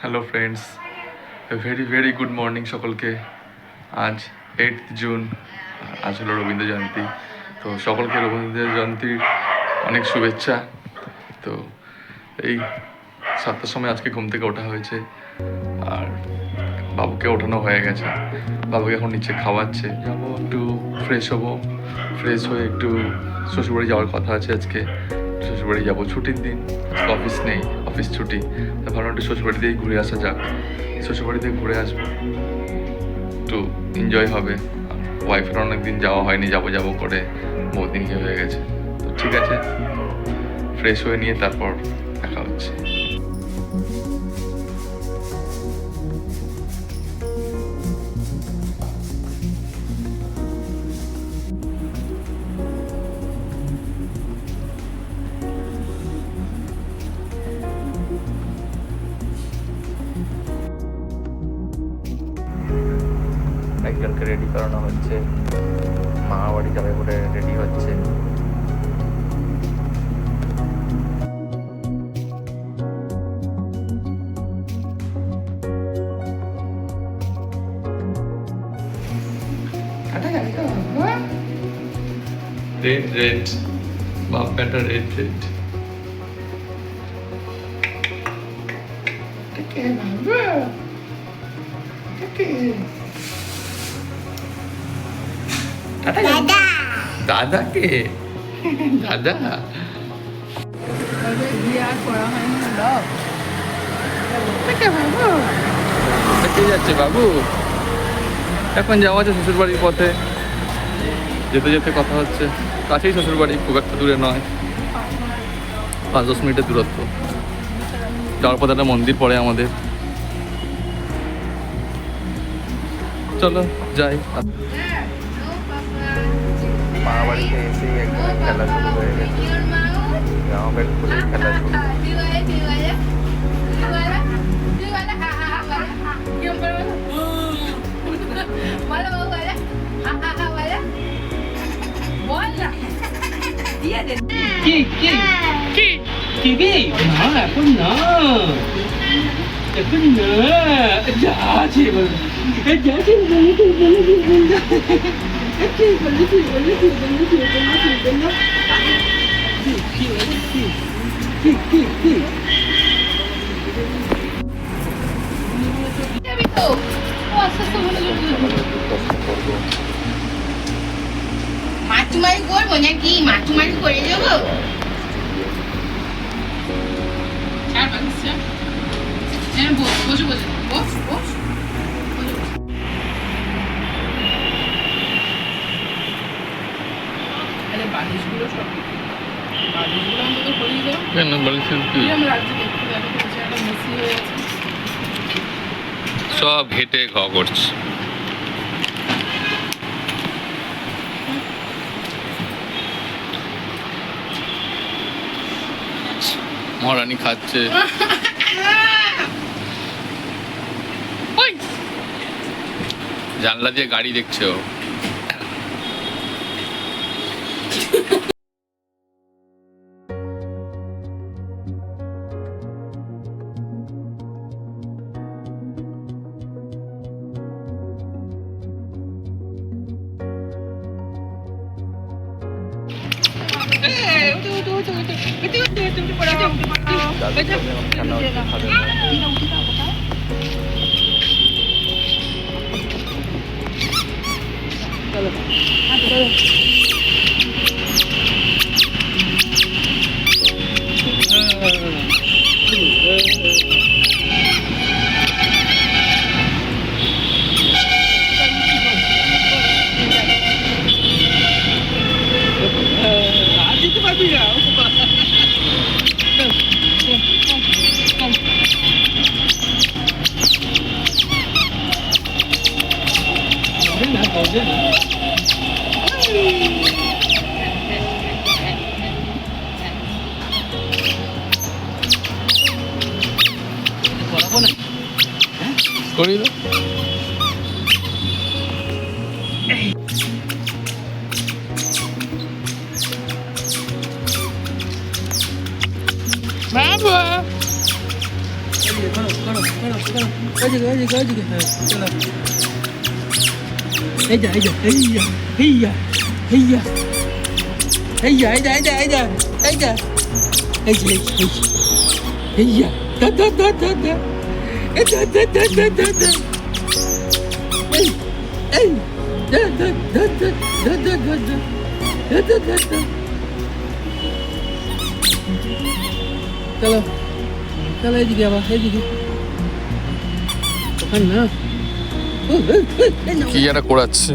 Hello friends, very very good morning সকলকে। আজ 8th June, আজ হলো রবীন্দ্র জয়ন্তী। তো সকলকে রবীন্দ্র জয়ন্তীর অনেক শুভেচ্ছা। তো এই 7টার সময় আজকে ঘুম থেকে ওঠা হয়েছে, আর বাবুকে ওঠানো হয়ে গেছে। বাবুকে এখন নিচে খাওয়াচ্ছে, যাবো একটু ফ্রেশ হবো। ফ্রেশ হয়ে একটু শ্বশুরবাড়ি যাওয়ার কথা আছে আজকে। শ্বশুরবাড়ি যাবো, ছুটির দিন, আজকে অফিস নেই, অফিস ছুটি। ভাবলাম একটু শ্বশুরবাড়িতেই ঘুরে আসা যাক। শ্বশুরবাড়িতে ঘুরে আসবো, একটু এনজয় হবে। ওয়াইফের অনেক দিন যাওয়া হয়নি, যাবো যাবো করে বহু দিন হয়ে গেছে। তো ঠিক আছে, ফ্রেশ হয়ে নিয়ে তারপর দেখা হচ্ছে। একজনকে রেডি করানো হচ্ছে, মামা বাড়ি যাবে বলে রেডি হচ্ছে। রেড রেড বাপ প্যান্টটা রেড রেড। দাদা কে? দাদা কে যাচ্ছে বাবু? এখন যাওয়া আছে শ্বশুরবাড়ির পথে, যেতে যেতে কথা হচ্ছে। কাছেই শ্বশুরবাড়ি, খুব একটা দূরে নয়, 5-10 মিনিটের দূরত্ব। যাওয়ার পথে একটা মন্দির পড়ে আমাদের। চলো যাই। মা বাড়িতে এসেই একদম খেলা শুরু হয়ে গেছে, জামা প্যান্ট খুলে খেলা শুরু। এখন না যাচ্ছে মাছুমারি করবো নাকি? মাছুমারি করে যাবো। বসে বসে বস বস। বালিশগুলো সব বালিশগুলো অন্তত করিয়ে দেবো। কেন বলেছেন কি? সব ঘেটে ঘ করছে। মহারানী খাচ্ছে। জানলা দিয়ে গাড়ি দেখছে ও। করি তো। বাবা এইদিকে করো করো করো করো এইদিকে এইদিকে এইদিকে হ্যাঁ চলো এই যা এই যা এই যা এই যা এই যা এই যা এই যা এই যা এই যা এই যা এই যা এই যা da da da da da da da da da da da এই এই da da da da da da da da da da da চলো চলো এইদিকে আবার এইদিকে ওখান না কি একটা করাচ্ছে।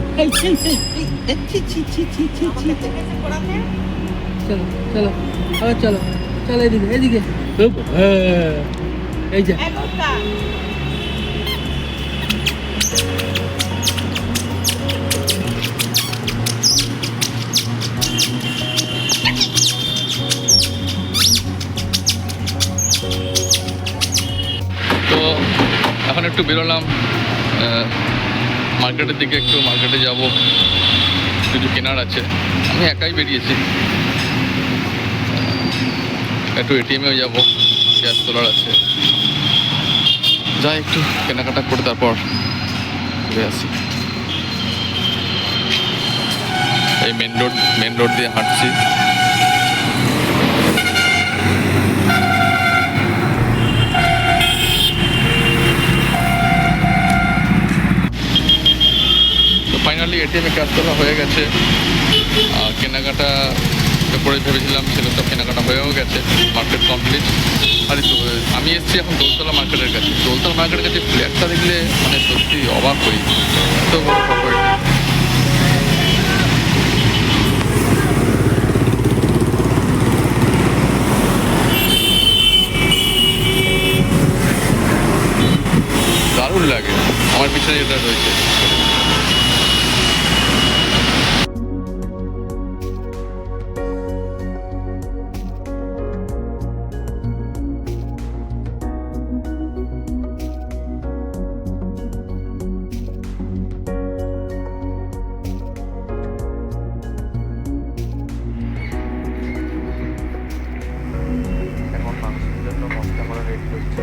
চলো চলো আবার চলো চলো এদিকে এদিকে এই যে তো এখন একটু বেরোলাম মার্কেটের দিকে, একটু মার্কেটে যাব, কিছু কেনার আছে। আমি একাই বেরিয়েছি, একটু এটিএমেও যাব, গ্যাস তোলার আছে, যাই একটু কেনাকাটা করে তারপর ঘুরে আসি। এই মেন রোড দিয়ে হাঁটছি। ফাইনালি এটিএমে কাজ তোলা হয়ে গেছে, আর কেনাকাটা করে ভেবেছিলাম সেগুলো সব কেনাকাটা হয়েও গেছে, মার্কেট কমপ্লিট। আর আমি এসেছি এখন দোলতলা মার্কেটের কাছে। দোলতলা মার্কেটের কাছে ফ্ল্যাটটা দেখলে মানে সত্যি অবাক হই, এত বড় প্রপার্টি। দারুণ লাগে। আমার পিছনে যেটা রয়েছে এখন মাংসের জন্য মশলা করা রেডি হচ্ছে।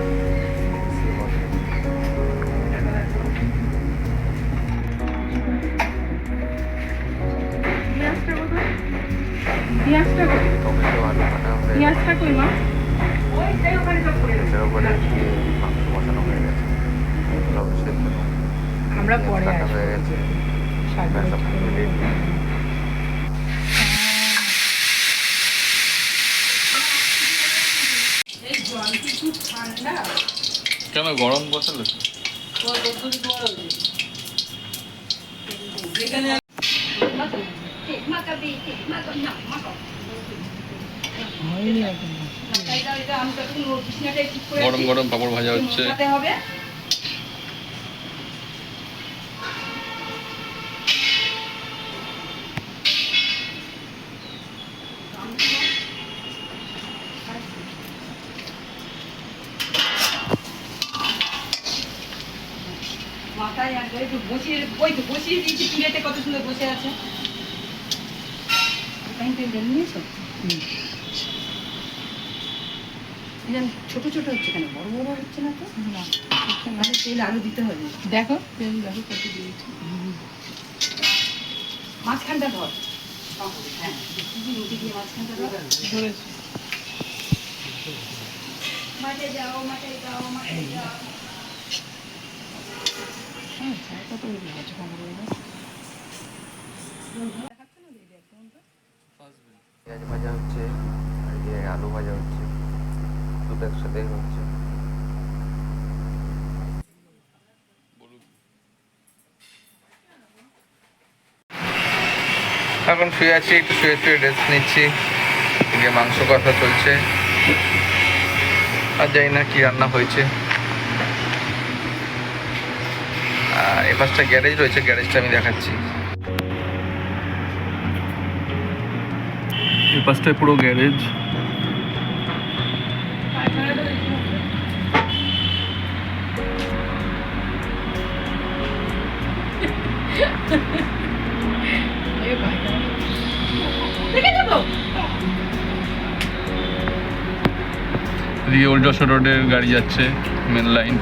পেঁয়াজটা কই? টমেটো আলু কাটা হয়ে পেঁয়াজটা কই মা? ওইটাই ওখানে সব পড়ে এটার উপরে দিয়ে মাংস বসানো হয়ে গেছে। লবণ সেদ্ধ আমরা পরে কাটা আসবো। হয়ে গেছে। ব্যাস আপনি ready। এই জল কি খুব ঠান্ডা? কেন গরম বসালে? হয়নি এখন গরম গরম পাপড় ভাজা হচ্ছে। হবে মাথায় একবার একটু বসিয়ে ওই তো বসিয়ে দিয়েছি, প্লেটে কত সুন্দর বসে আছে। নিয়েছো ছোট ছোট হচ্ছে কেন, বড় বড় হচ্ছে না তো? না, তেল আলু দিতে হবে। দেখো তেল দেখো কত দিয়েছি। মাঝখানটা ধর, হ্যাঁ রুটি দিয়ে মাঝখানটা ধর। ধরেছি মাঠে যাও মাঠে যাও মাঠে যাও। হ্যাঁ কত আছে পনেরো পেঁয়াজ ভাজা হচ্ছে, আর এই যে আলু ভাজা হচ্ছে, দুটো একসাথে হচ্ছে। এখন শুয়ে আছি, একটু শুয়ে শুয়ে রেস্ট নিচ্ছি। এদিকে মাংস কষা চলছে, আর জানি না কি রান্না হয়েছে। এ পাশটা গ্যারেজ রয়েছে, গ্যারেজটা আমি দেখাচ্ছি। এই পাশটায় পুরো গ্যারেজ। এদিকে নিউ যশোর রোডের গাড়ি যাচ্ছে, মেন লাইন।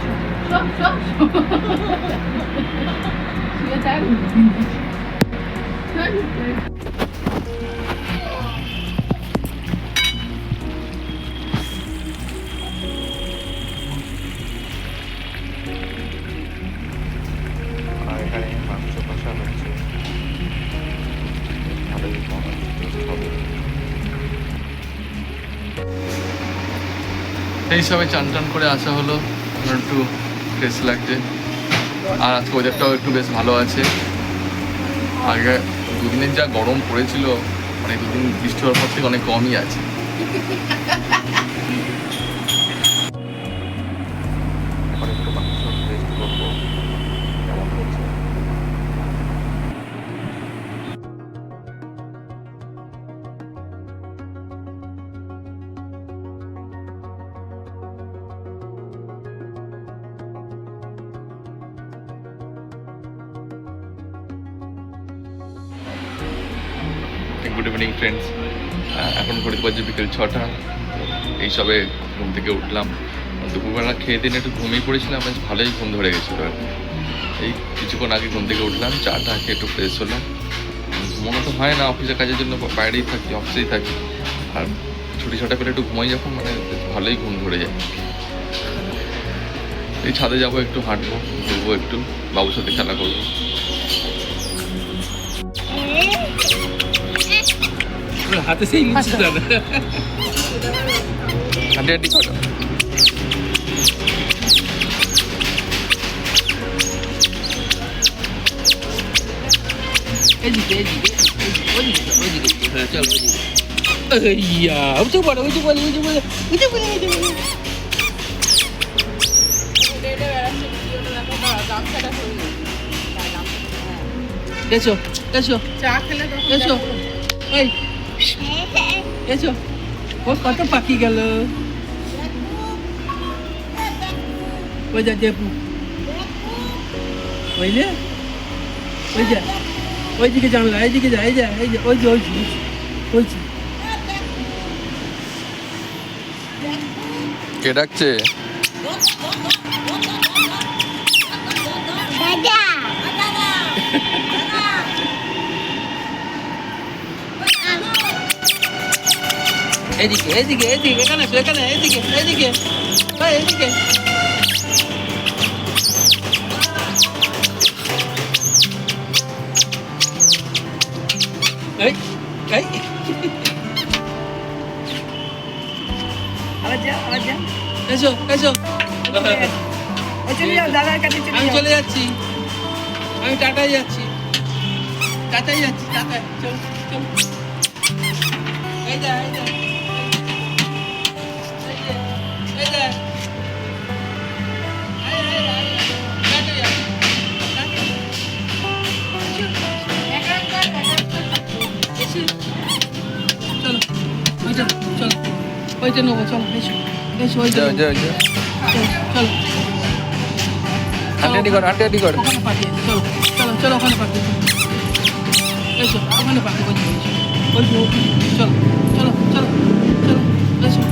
আর এখানে মাংস কষা হচ্ছে, ভালোই মনে হবে। এই সবে চান টান করে আসা হলো, আমার একটু ফ্রেশ লাগছে। আর আজকে ওয়েদারটাও একটু বেশ ভালো আছে। আগে দুদিনের যা গরম পড়েছিল, মানে দুদিন বৃষ্টি হওয়ার পর থেকে অনেক কমই আছে। এখন একটু মাংস টেস্ট করবো কেমন হয়েছে। গুড ইভিনিং ফ্রেন্ডস, এখন ঘড়িতে বাজে বিকেল 6টা। এই সবে ঘুম থেকে উঠলাম। দুপুরবেলা খেয়ে দিন একটু ঘুমিয়ে পড়েছিলাম, বেশ ভালোই ঘুম ধরে গেছিলো আর কি। এই কিছুক্ষণ আগে ঘুম থেকে উঠলাম, চাটা খেয়ে একটু ফ্রেশ হলাম। মনে তো হয় না, অফিসের কাজের জন্য বাইরেই থাকি, অফিসেই থাকি। আর ছুটি ছটা পেলে একটু ঘুমাই যখন, মানে ভালোই ঘুম ধরে যায়। এই ছাদে যাবো, একটু হাঁটবো, ঘুরবো, একটু বাবুর সাথে খেলা করবো। হাতে সেই লিচু দাদা। হাঁটি হাঁটি করো। এদিকে এদিকে ওইদিকে ওইদিকে, হ্যাঁ চল ওইদিকে। ইয়া উঠে পড়ে উঠে পড়ে উঠে পড়ে উঠে পড়ে উঠে পড়ে। এসো এসো চা খেলে এসো, এই এসো। ও কত পাখি গেল, ওই যা দেবু, বুঝলে ওই যা ওইদিকে জানলা, এইদিকে যা, এই যা এই যে ওই যে ওই যে ওই যে। কে ডাকছে? এদিকে এদিকে এদিকে, এখানে এখানে এদিকে এদিকে, ভাই এদিকে। এই এই আবার যা আবার যা। এসো এসো। চলে যাও, দাদার কাছে চলে আমি যাও। চলে যাচ্ছি, আমি টাটাই যাচ্ছি, টাটাই যাচ্ছি, টাটাই। চল চল, এই যা এই যা এই যা, চলো ওইটা, চলো ওইটা নেবো, চলো এসো এসো ওইটা যাও নেবো। যাও যাও, চলো হাঁটি হাঁটি করো, হাঁটি হাঁটি করো। ওখানে পাঠিয়ে চলো চলো চলো, ওখানে পাঠিয়ে এসো, ওখানে পাঠিয়ে বলছি চলো চলো চলো চলো এসো।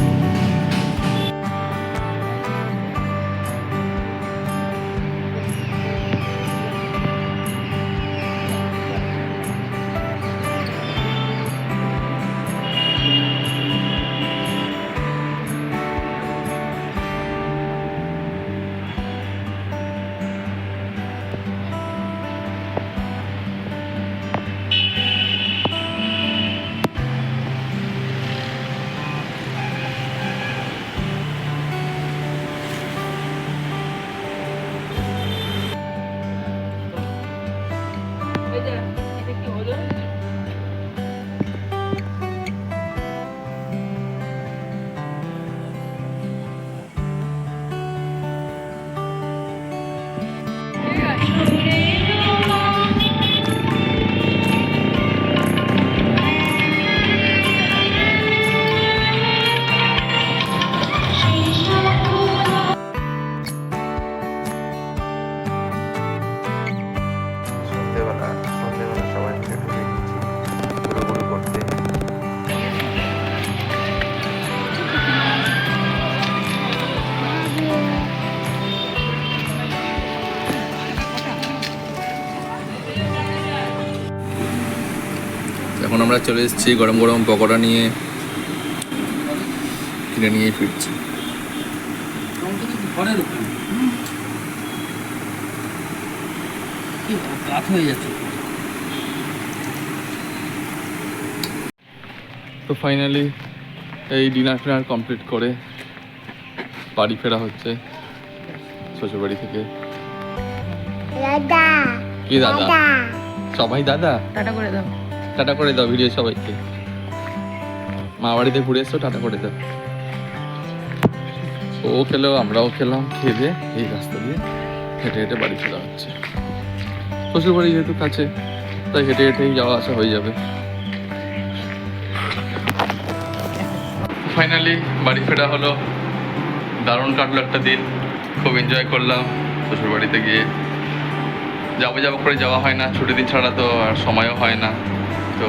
আমরা চলে এসেছি গরম গরম পকোড়া নিয়ে, কিনে নিয়েই ফিরছি। ঘরের ওখানে কি রাত হয়ে যাচ্ছে। তো ফাইনালি এই ডিনার ফিনার কমপ্লিট করে বাড়ি ফেরা হচ্ছে শ্বশুরবাড়ি থেকে। দাদা কি দাদা? সবাই দাদা? টাটা করে দাও। টাটা করে দাও ভিডিও সবাইকে। মা বাড়িতে ঘুরে এসো, টাটা করে দাও। ও খেলো, আমরাও খেলাম, খেয়ে দিয়ে এই রাস্তা দিয়ে হেঁটে হেঁটে বাড়ি ফেরা হচ্ছে। শ্বশুরবাড়ি যেহেতু কাছে তাই হেঁটে হেঁটেই যাওয়া আসা হয়ে যাবে। ফাইনালি বাড়ি ফেরা হলো, দারুণ কাটলো একটা দিন, খুব এনজয় করলাম শ্বশুরবাড়িতে গিয়ে। যাবো করে যাওয়া হয় না, ছুটির দিন ছাড়া তো আর সময়ও হয় না। তো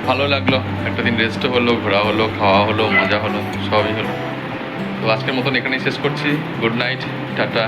ভালো লাগলো, একটা দিন রেস্টও হলো, ঘোরা হলো, খাওয়া হলো, মজা হলো, সবই হলো। তো আজকের মতন এখানেই শেষ করছি। Good night, tata.